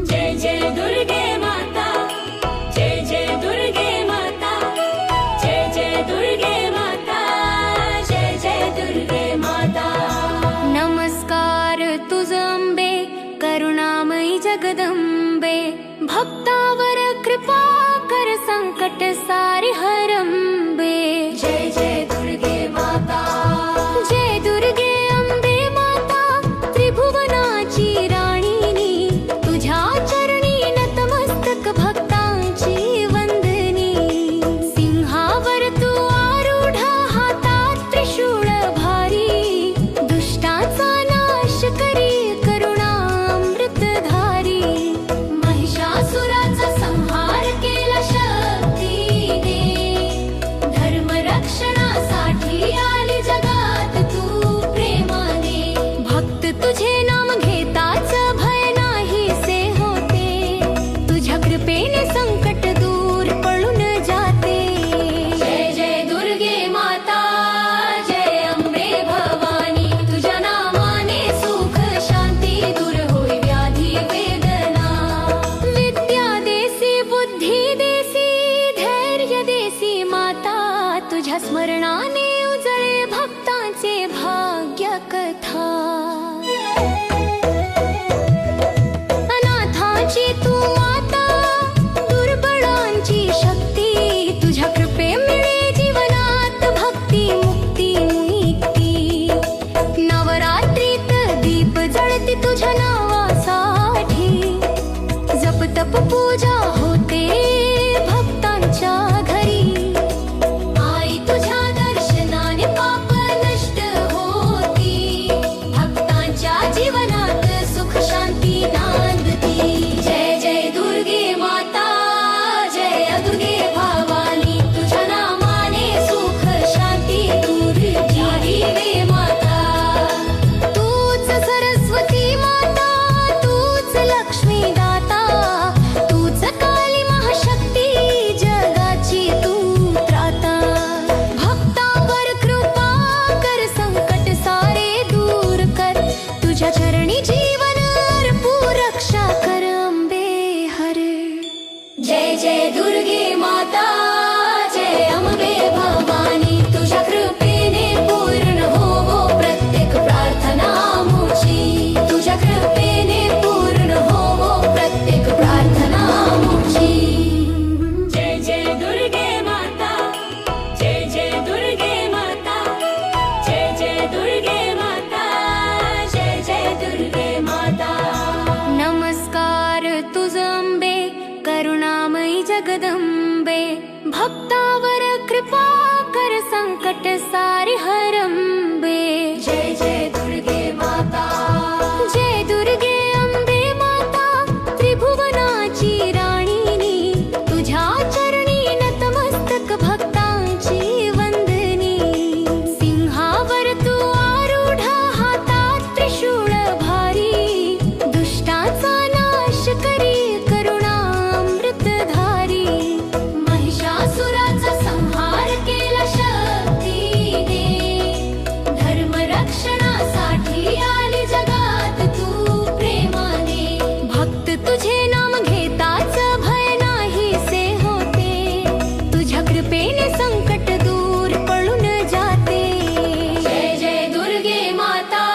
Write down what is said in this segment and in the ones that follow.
जय जय दुर्गे माता, जय जय दुर्गे माता, जय जय दुर्गे माता, जय जय दुर्गे माता। नमस्कार तुझ अंबे, करुणामयी जगदंबे, भक्तावर कृपा कर संकट सारे हरंबे। जय जय दुर्गे माता, जय दुर्गे अंबे माता, त्रिभुवनाची राणीनी, तुझ्या चरणी नतमस्तक भक्तांची वंदनी। सिंहावर तू आरूढ, हातात त्रिशूळ भारी, दुष्टाचा नाश करी करुणामृतधारी। महिषासुराचा संहार केला शक्तीने, धर्मरक्षणासाठी आली जगात तू प्रेमाने। भक्त तुझे नाम घेताच भय नाहीसे होते, तुझ्या कृपेने संकट दूर पळून जाते। जय जय दुर्गे माता, जय अंबे भवानी, तुझ्या नामाने सुख शांती दूर होई व्याधी वेदना। विद्या देसी, बुद्धी देसी, धैर्य देसी माता, तुझ्या स्मरणाने उजळे भक्तांचे भाग्य कथा। अनाथाची तू माता, दुर्बळांची शक्ती, तुझ्या कृपे मिळे जीवनात भक्ती मुक्ती मुक्ती। नवरात्रीत दीप जळती तुझ्या नावासाठी, जप तप पूजा होते भक्तांच्या घरी। आई तुझ्या दर्शनाने पाप नष्ट होती, भक्तांच्या जीवनात सुख शांती नांदती। जय जय दुर्गे माता, जय दुर्गे भवानी, तुझ्या नामाने सुख शांती दूर जाई रे माता। तूच सरस्वती माता, तूच लक्ष्मी दाता, तूच काली महाशक्ती, जगाची तू त्राता। भक्तावर कृपा कर, संकट सारे दूर कर, तुझ्या चरणी जीवन अर्पू, रक्षा कर अंबे हरे। जय जय दुर्गे माता, जय अंबे भवानी, तुझ्या कृपेने पूर्ण होवो प्रत्येक प्रार्थना आमुची। तुझ्या कृपेने पूर्ण होवो प्रत्येक प्रार्थना आमुची। जय जय दुर्गे माता, जय जय दुर्गे माता, जय जय दुर्गे माता, जय जय दुर्गे माता। नमस्कार तुझ अंबे, करुणामयी जगदंबे, भक्तावर कृपा कर संकट सारे हरंबे। जय जय दुर्गे माता, जय दुर्गे अंबे माता, त्रिभुवनाची राणीनी, तुझ्या चरणी नतमस्तक भक्तांची वंदनी। सिंहावर तू आरूढ, हातात त्रिशूळ भारी, दुष्टाचा नाश करी करुणामृतधारी। महिषासुराचा संहार केला शक्तीने, धर्मरक्षणासाठी आली जगात तू प्रेमाने। भक्त तुझे नाम घेताच भय नाहीसे होते, तुझ्या कृपेने संकट दूर पळून जाते। जय जय दुर्गे माता,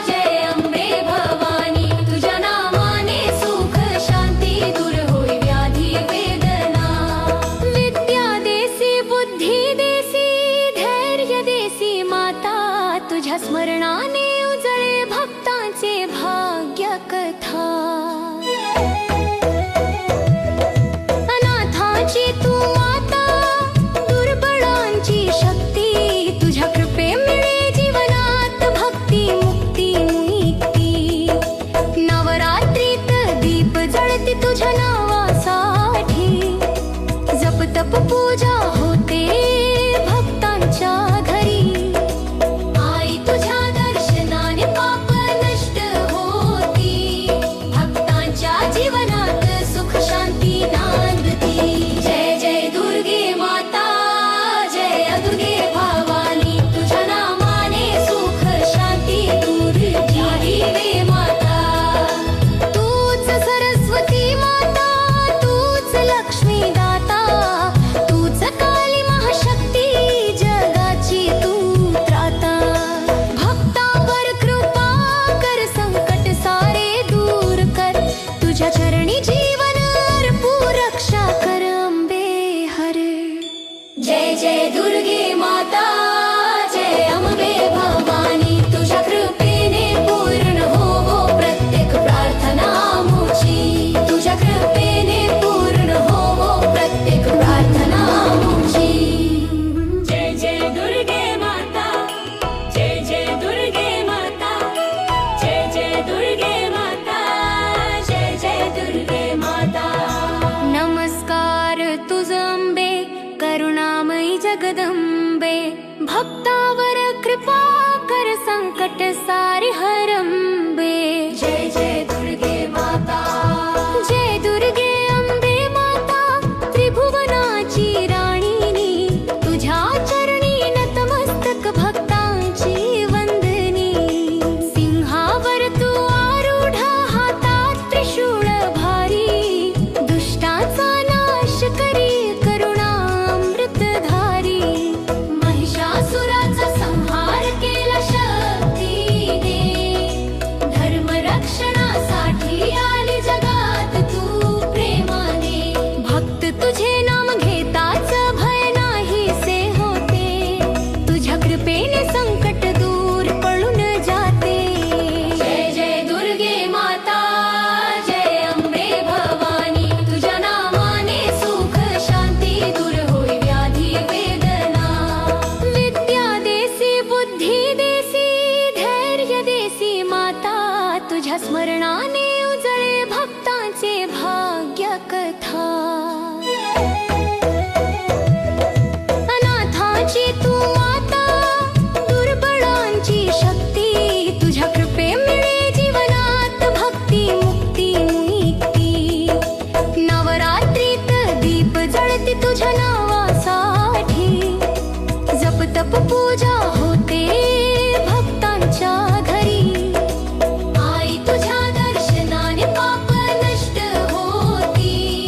जय अंबे भवानी, तुझ्या नामाने सुख शांती दूर होई व्याधी वेदना। विद्या देसी, बुद्धी देसी, धैर्य देसी माता, तुझ्या स्मरणाने उजळे भक्तांचे भाग्य कथा। अनाथाची तू माता, दुर्बळांची शक्ती, तुझ्या कृपे मिळे जीवनात भक्ती मुक्ती मुक्ती। नवरात्रीत दीप जळती तुझ्या नावासाठी, जप तप पूजा होते भक्तांच्या घरी। आई तुझ्या दर्शनाने पाप नष्ट होती, जय जय दुर्गे माता जय दुर्गे अंबे माता त्रिभुवनाची राणीनी तुझ्या चरणी नतमस्तक भक्तांची वंदनी सिंहावर तू आरूढा हातात त्रिशूळ भारी दुष्टाचा नाश करी करुणामृतधारी महिषासुराचा संहार केला शक्तीने धर्मरक्षणासाठी आली जगात तू प्रेमाने भक्त तुझे नाम घेताच भय नाहीसे होते तुझ्या कृपेने संकट दूर पळून जाते जय जय दुर्गे माता जय अंबे भवानी तुझ्या नामाने सुख शांती दूर होई व्याधी वेदना विद्या देसी बुद्धी देसी धैर्य देसी माता तुझ्या स्मरणाने उजळे भक्तांचे भाग्य कथा अनाथाची तू माता दुर्बळांची शक्ती तुझ्या कृपे मिळे जीवनात भक्ती मुक्ती मुक्ती नवरात्रीत दीप जळती तुझ्या नावासाठी जप तप पूजा होते भक्तांच्या घरी आई तुझ्या दर्शनाने पाप नष्ट होती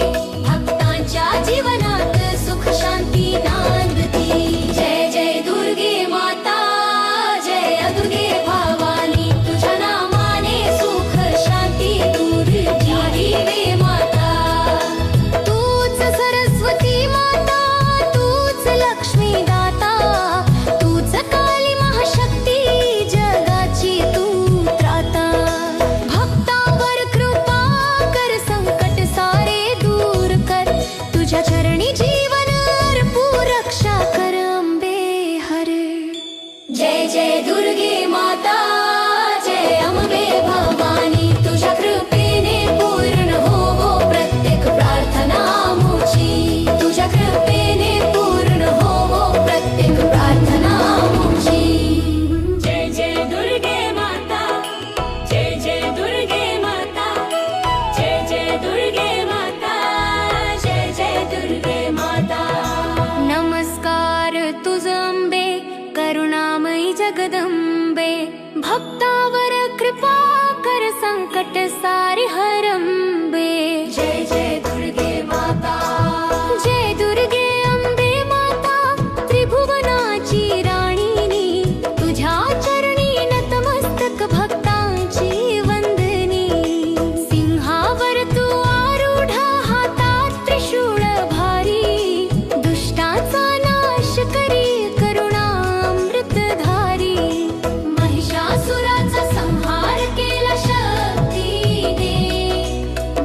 भक्तांच्या जीवनात सुख शांती नांदती जय जय दुर्गे माता जय दुर्गे भवानी तुझ्या नामाने सुख शांती दूर झाली रे माता तूच सरस्वती माता तूच लक्ष्मी दाता तूच काली महाशक्ती जगाची तू त्राता भक्तांवर कृपा कर संकट सारे दूर कर तुझ्या चरणी जीवन अर्पू रक्षा कर अंबे हरे जय जय दुर्गे माता जय अंबे भवानी तुझ्या कृपेने पूर्ण होवो प्रत्येक प्रार्थना आमुची तुझ्या कृपेने पूर्ण होवो प्रत्येक प्रार्थना आमुची जय जय दुर्गे माता जय जय दुर्गे माता जय जय दुर्गे माता जय जय दुर्गे माता नमस्कार तुझ अंबे करुणामयी जगदंबे भक्तावर कृपा कर संकट सारे हरंबे जय जय दुर्गे माता जय दुर्गे अंबे माता त्रिभुवनाची राणीनी तुझ्या चरणी नतमस्तक भक्तांची वंदनी सिंहावर तू आरूढा हातात त्रिशूळ भारी दुष्टाचा नाश करी करुणामृतधारी महिषासुराचा संहार केला शक्तीने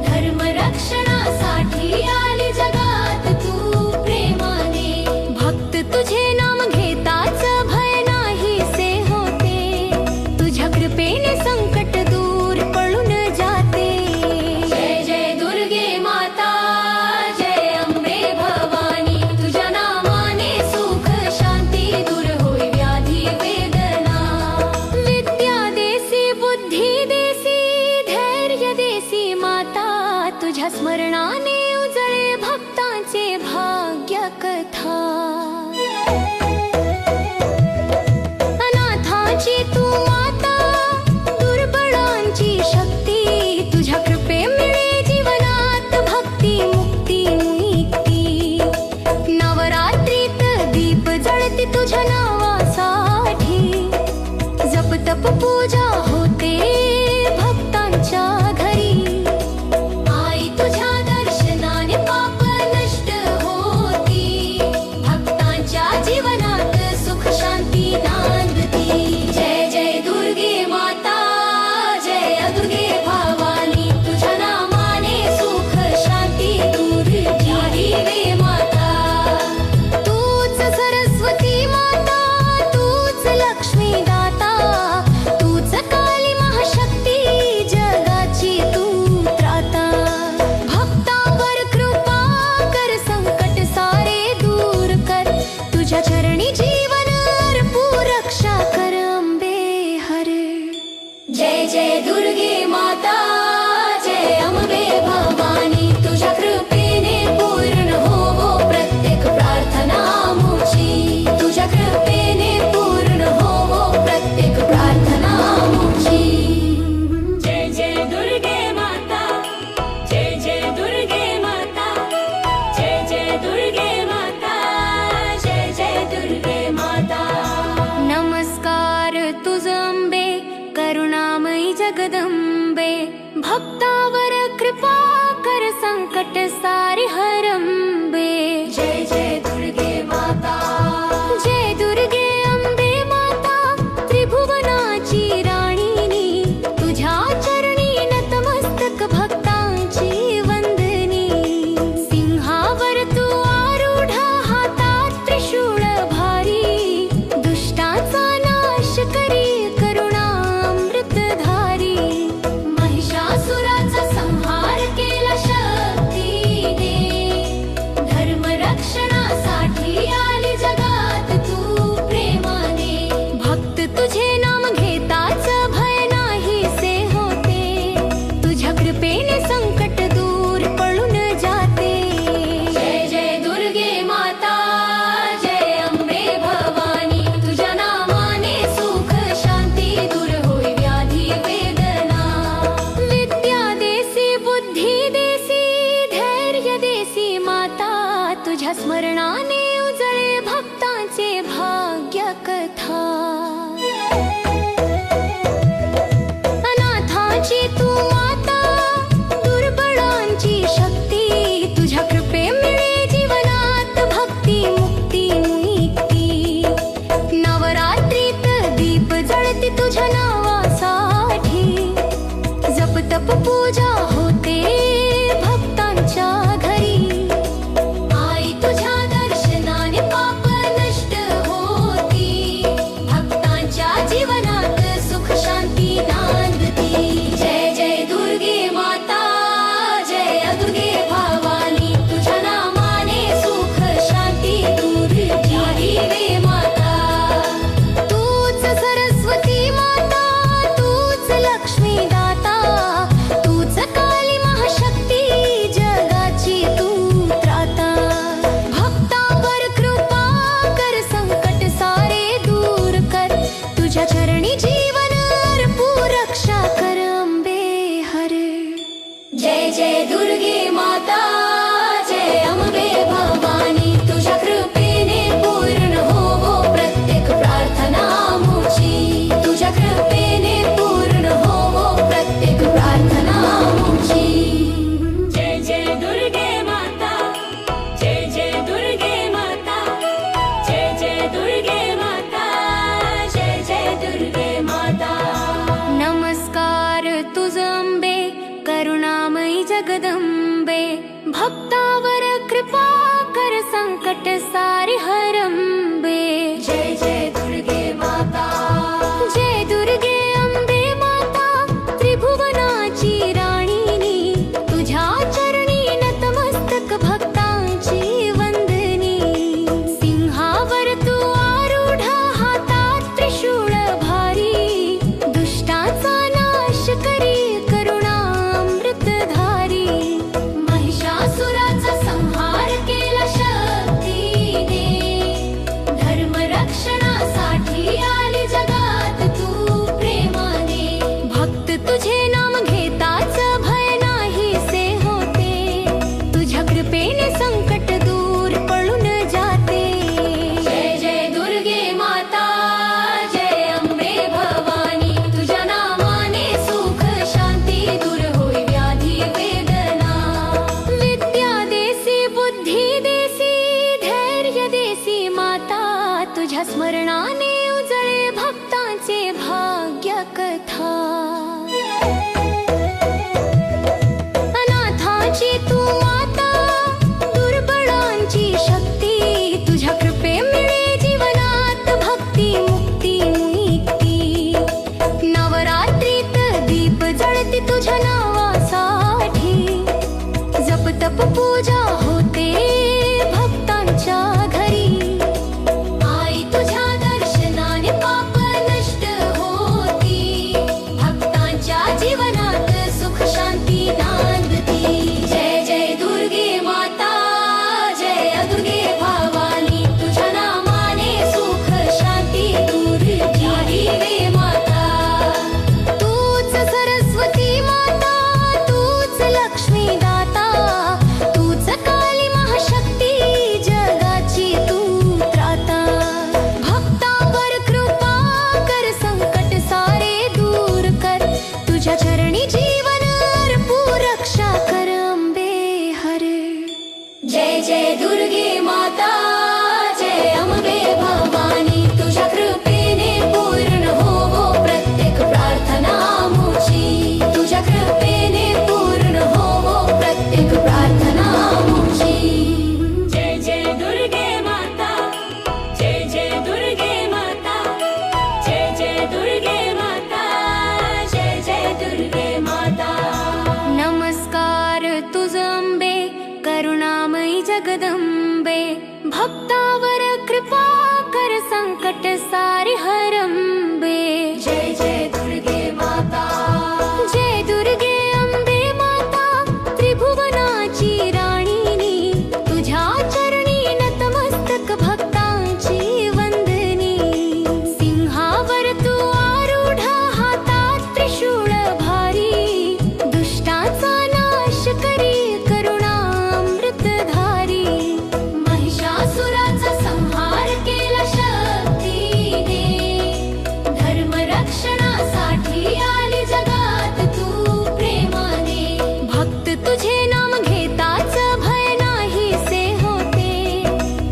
धर्मरक्षणासाठी आली जगात तू प्रेमाने भक्त तुझे नाम घेताच भय नाहीसे होते तुझ्या कृपेने संकट दूर पळून जाते जय जय दुर्गे माता जय अंबे भवानी तुझ्या नामाने सुख शांती दूर होई व्याधी वेदना विद्या देसी बुद्धी देसी धैर्य देसी माता तुझ्या स्मरणाने उजळे भक्तांचे भाग्य कथा अनाथाची तू माता दुर्बळांची शक्ती तुझ्या कृपे मिळे जीवनात भक्ती मुक्ती मुक्ती नवरात्रीत दीप जळती तुझ्या नावासाठी जप तप पूजा होते भक्तांच्या घरी आई तुझ्या दर्शनाने पाप नष्ट होती भक्तांच्या जीवनात सुख शांती नांदती जय जय दुर्गे माता जय दुर्गे भवानी तुझ्या नामाने सुख शांती दूर झाली रे माता तूच सरस्वती माता तूच लक्ष्मी दाता तूच काली महाशक्ती जगाची तू त्राता भक्तांवर कृपा कर संकट सारे दूर कर तुझ्या चरणी जीवन अर्पू रक्षा कर अंबे हरे जय जय दुर्गे माता जगदंबे भक्तावर कृपा कर संकट सारे हरंबे जय जय दुर्गे माता जय दुर्गे अंबे माता त्रिभुवनाची राणीनी तुझ्या चरणी नतमस्तक भक्तांची वंदनी सिंहावर तू आरूढ हातात त्रिशूळ भारी दुष्टाचा नाश करी करुणामृतधारी महिषासुराचा संहार केला शक्तीने धर्म रक्षणासाठी आली जगात तू प्रेमाने भक्त तुझे नाम घेताच भय नाहीसे होते तुझ्या कृपेने संकट दूर पळून जाते जय जय दुर्गे माता जय अंबे भवानी तुझ्या नामाने सुख शांती दूर होई व्याधी वेदना विद्या देसी बुद्धी देसी धैर्य देसी माता तुझ्या स्मरणाने उजळे भक्तांचे भाग्य कथा अनाथाची तू माता दुर्बळांची शक्ती तुझ्या कृपे मिळे जीवनात भक्ती मुक्ती निघती नवरात्रीत दीप जळती तुझ्या नावासाठी जप तप पूजा होते भक्तांच्या घरी आई तुझ्या दर्शनाने पाप नष्ट होती भक्तांच्या जीवनात सुख शांती नांदती जय जय दुर्गे माता जय दुर्गे भवानी तुझ्या नामाने सुख शांती दूर जाई रे माता तूच सरस्वती माता तूच लक्ष्मी दाता तूच काली महाशक्ती जगाची तू त्राता भक्तावर कृपा कर संकट सारे दूर कर तुझ्या चरणी जीवन अर्पू रक्षा कर अंबे हरे जय जय दुर्गे माता जय अंबे भवानी तुझ्या कृपेने पूर्ण होवो प्रत्येक प्रार्थना आमची तुझ्या कृपेने पूर्ण होवो प्रत्येक प्रार्थना आमची जय जय दुर्गे माता जय जय दुर्गे माता जय जय दुर्गे माता जय जय दुर्गे माता नमस्कार तुझ अंबे करुणामयी जगदंबे भक्तावर कृपा कर संकट सारे हरंबे जय जय दुर्गे माता जय दुर्गे अंबे माता त्रिभुवनाची राणीनी तुझ्या चरणी नतमस्तक भक्तांची वंदनी सिंहावर तू आरूढ हातात त्रिशूळ भारी दुष्टाचा नाश करी करुणामृतधारी महिषासुराचा संहार केला शक्तीने धर्म रक्षणासाठी आली जगात तू प्रेमाने भक्त तुझे नाम घेताच भय नाहीसे होते तुझ्या कृपेने संकट दूर पळून जाते जय जय दुर्गे माता जय अंबे भवानी तुझ्या नामाने सुख शांती दूर होई व्याधी वेदना विद्या देसी बुद्धी देसी धैर्य देसी माता तुझ्या स्मरणाने उजळे भक्तांचे भाग्य कथा अनाथाची तू माता दुर्बळांची शक्ती तुझ्या कृपे मिळे जीवनात भक्ती मुक्ती निघती नवरात्रीत दीप जळती तुझ्या नावासाठी जप तप पूजा होते भक्तांच्या घरी आई तुझ्या दर्शनाने पाप नष्ट होती भक्तांच्या जीवनात सुख शांती नांदती जय जय दुर्गे माता जय दुर्गे भवानी तुझ्या नामाने सुख शांती दूर जाई रे माता तूच सरस्वती माता तूच लक्ष्मी दाता तूच जगदंबे भक्तावर कृपा कर संकट सारे हरंबे जय जय दुर्गे माता जय दुर्गे अंबे माता त्रिभुवनाची राणीनी तुझ्या चरणी नतमस्तक भक्तांची वंदनी सिंहावर तू आरूढ हातात त्रिशूळ भारी दुष्टाचा नाश करी करुणामृतधारी महिषासुराचा संहार केला शक्तीने धर्मरक्षणासाठी आली जगात तू प्रेमाने भक्त तुझे नाम घेताच भय नाहीसे होते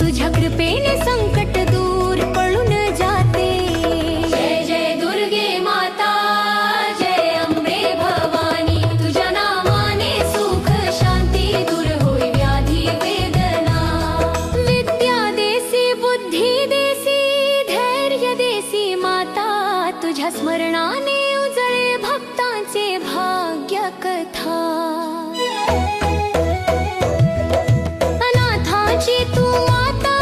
तुझ्या कृपेने संकट दूर पळून जाते जय जय दुर्गे माता जय अंबे भवानी तुझ्या नामाने सुख शांती दूर होई व्याधी वेदना विद्या देसी बुद्धी देसी धैर्य देसी माता तुझ्या स्मरणाने उजळे भक्तांचे भाग्य कथा अनाथाची तू माता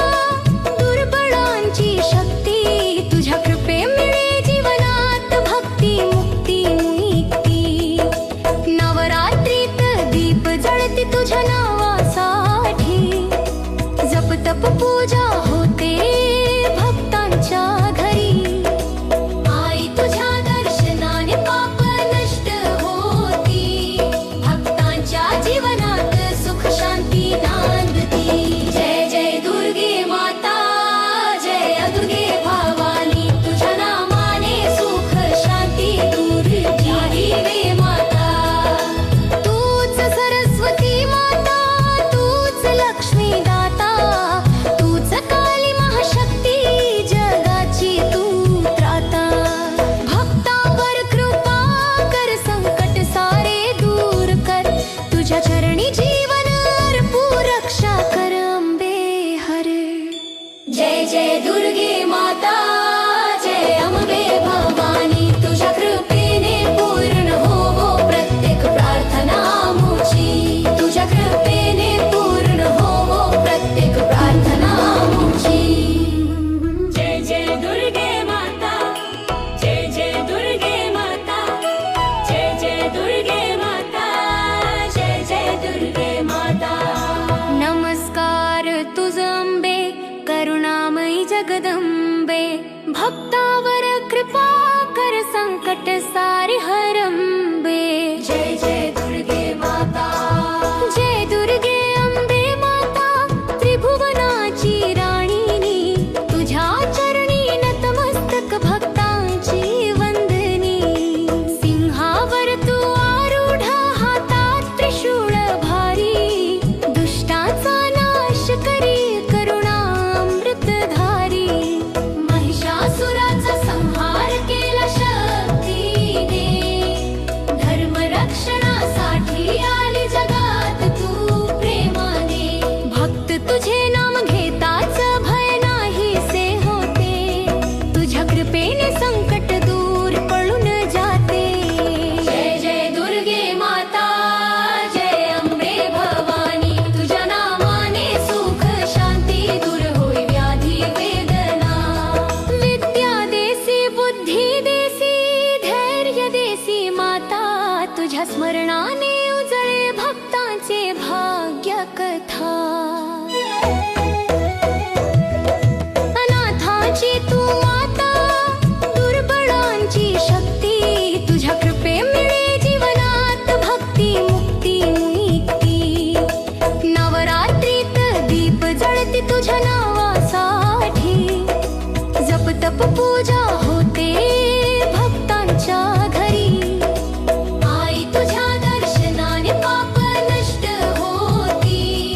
दुर्बळांची शक्ती तुझ्या कृपे मिळे जीवनात भक्ती मुक्ती मुक्ती नवरात्रीत दीप जळती तुझ्या नावासाठी जप तप पूजा होते भक्तांच्या घरी आई तुझ्या दर्शनाने पाप नष्ट होती भक्तांच्या जीवनात सुख शांती नांदती जय जय दुर्गे माता जय दुर्गे भवानी तुझ्या नामाने सुख शांती दूर जाही वे माता तूच सरस्वती माता तूच लक्ष्मी दाता तूच काली महाशक्ती जगाची तू त्राता भक्तावर कृपा कर संकट सारे दूर कर तुझ्या चरणी जीवन अर्पू रक्षा कर अंबे हरे जय जय दुर्गे माता जय अंबे भवानी तुझ्या कृपेने पूर्ण होवो प्रत्येक प्रार्थना आमुची तुझ्या कृपेने पूर्ण होवो प्रत्येक प्रार्थना आमुची जय जय दुर्गे माता जय जय दुर्गे माता जय जय दुर्गे माता जय जय दुर्गे माता नमस्कार तुझ अंबे करुणामयी जगदंबे भक्तावर कृपा कर संकट सारे हरंबे जय जय दुर्गे माता जय दुर्गे अंबे माता त्रिभुवनाची राणीनी तुझ्या चरणी नतमस्तक भक्तांची वंदनी सिंहावर तू आरूढ हातात त्रिशूळ भारी दुष्टाचा नाश करी करुणामृतधारी महिषासुराचा संहार केला शक्तीने धर्मरक्षणासाठी आली जगात तू प्रेमाने भक्त तुझे नाम घेताच भय नाहीसे होते तुझ्या कृपेने संकट दूर पळून जाते जय जय दुर्गे माता जय अंबे भवानी तुझ्या नामाने सुख शांती दूर होई व्याधी वेदना विद्या देसी बुद्धी देसी धैर्य देसी माता तुझ्या स्मरणाने उजळे भक्तांचे भाग्य कथा अनाथाची तू माता दुर्बळांची शक्ती तुझ्या कृपे मिळे जीवनात भक्ती मुक्ती मुक्ती नवरात्रीत दीप जळती तुझ्या नावासाठी जप तप पूजा होते भक्तांच्या घरी आई तुझ्या दर्शनाने पाप नष्ट होती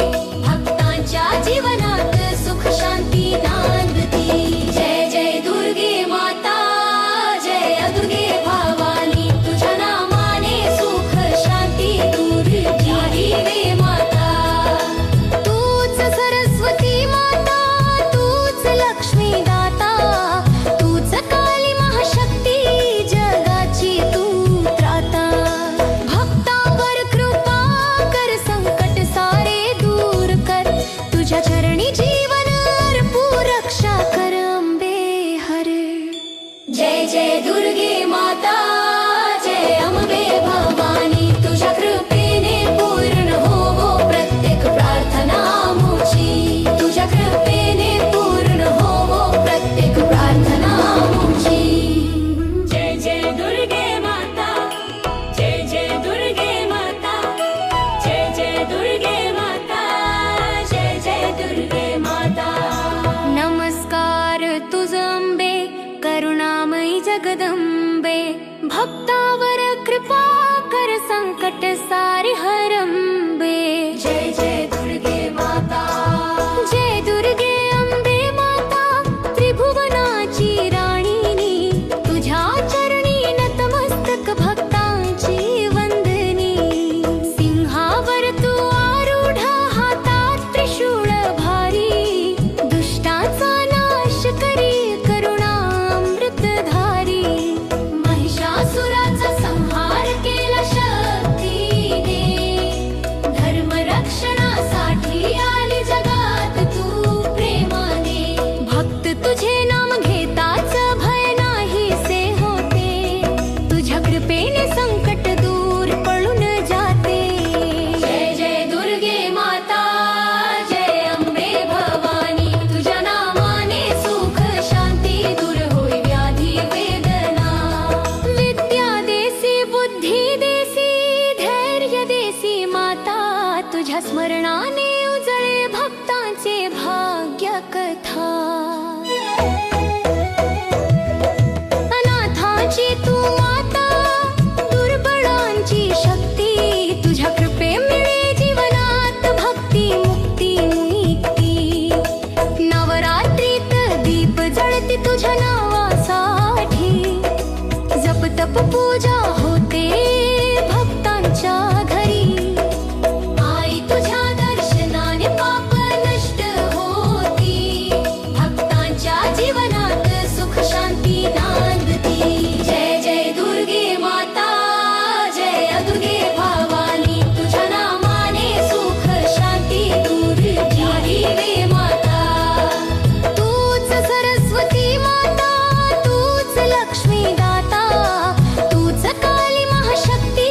संकट सारे हरंबे. जय जय दुर्गे माता. जय दुर्गे अंबे माता, त्रिभुवनाची राणीनी, तुझ्या चरणी नतमस्तक भक्तांची वंदनी. सिंहावर तू आरूढा, हातात त्रिशूळ भारी, दुष्टाचा नाश करी करुणामृतधारी. महिषासुराचा संहार केला शक्तीने, धर्मरक्षणासाठी आली जगात तू प्रेमाने. भक्त तुझे नाम घेताच भय नाहीसे होते, तुझ्या कृपेने संकट दूर पळून जाते. जय जय दुर्गे माता. जय अंबे भवानी. तुझ्या नामाने सुख शांती दूर होई व्याधी वेदना. विद्या देसी, बुद्धी देसी, धैर्य देसी माता, तुझ्या स्मरणाने उजळे भक्तांचे भाग्य कथा. अनाथाची तू माता, दुर्बळांची शक्ती, तुझ्या कृपे मिळे जीवनात भक्ती मुक्ती मुक्ती. नवरात्रीत दीप जळती तुझ्या नावासाठी, जप तप पूजा होते भक्तांच्या घरी. आई तुझ्या दर्शनाने पाप नष्ट होती, भक्तांच्या जीवनात सुख शांती नांदती. जय जय दुर्गे माता. जय अदुर्गे भवानी. तुझ्या नामाने सुख शांती दूर जाई रे माता. तूच सरस्वती माता, तूच लक्ष्मी दाता, तूच काली महाशक्ती,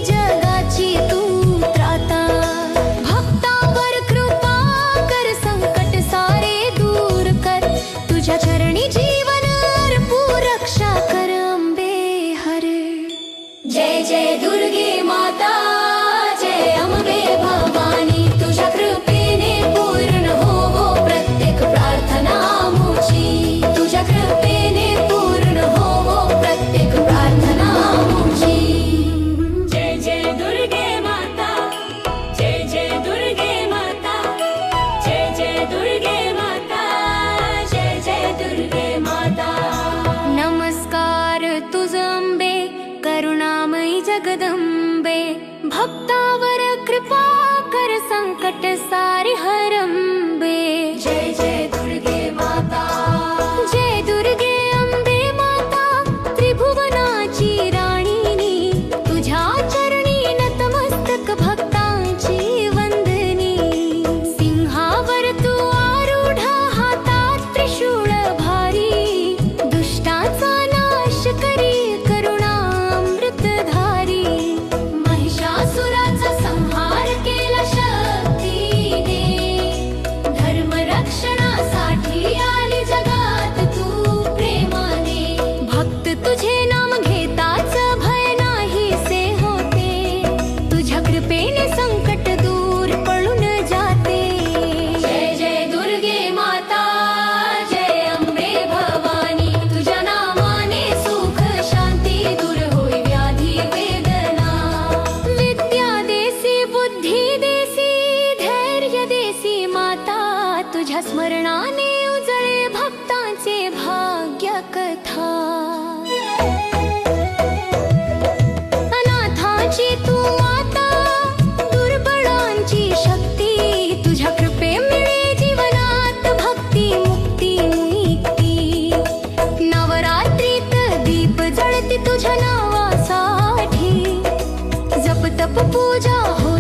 जगाची तू त्राता. भक्तावर कृपा कर, संकट सारे दूर कर, तुझ्या चरणी जीवन अर्पू, रक्षा कर अंबे हर. जय जय दुर्गे माता. जय अंबे भवानी. तुझ्या कृपेने पूर्ण होवो प्रत्येक प्रार्थना आमुची. तुझ्या कृपेने पूर्ण होवो प्रत्येक प्रार्थना आमुची. जय जय दुर्गे माता. जय जय दुर्गे माता. जय जय दुर्गे माता. जय जय दुर्गे माता. नमस्कार तुझ अंबे, करुणामयी जगदंबे, भक्तावर कृपा कर, संकट सारे हरंबे. जय जय दुर्गे माता. जय दुर्गे अंबे माता, त्रिभुवनाची राणीनी, तुझ्या चरणी नतमस्तक भक्तांची वंदनी. सिंहावर तू आरूढा, हातात त्रिशूळ भारी, दुष्टाचा नाश करी करुणामृतधारी. महिषासुराचा संहार केला शक्तीने, धर्मरक्षणासाठी आली जगात तू प्रेमाने. भक्त तुझे नाम घेताच भय नाहीसे होते, तुझ्या कृपेने संकट दूर पळून जाते. जय जय दुर्गे माता. जय अंबे भवानी. तुझ्या नामाने सुख शांती दूर होई व्याधी वेदना. विद्या देसी, बुद्धी देसी, धैर्य देसी माता, तुझ्या स्मरणाने उजळे भक्तांचे भाग्य कथा. अनाथाची तू माता, दुर्बळांची शक्ती, तुझ्या कृपे मिळे जीवनात भक्ती मुक्ती मुक्ती. नवरात्रीत दीप जळती तुझ्या नावासाठी, जप तप पूजा हो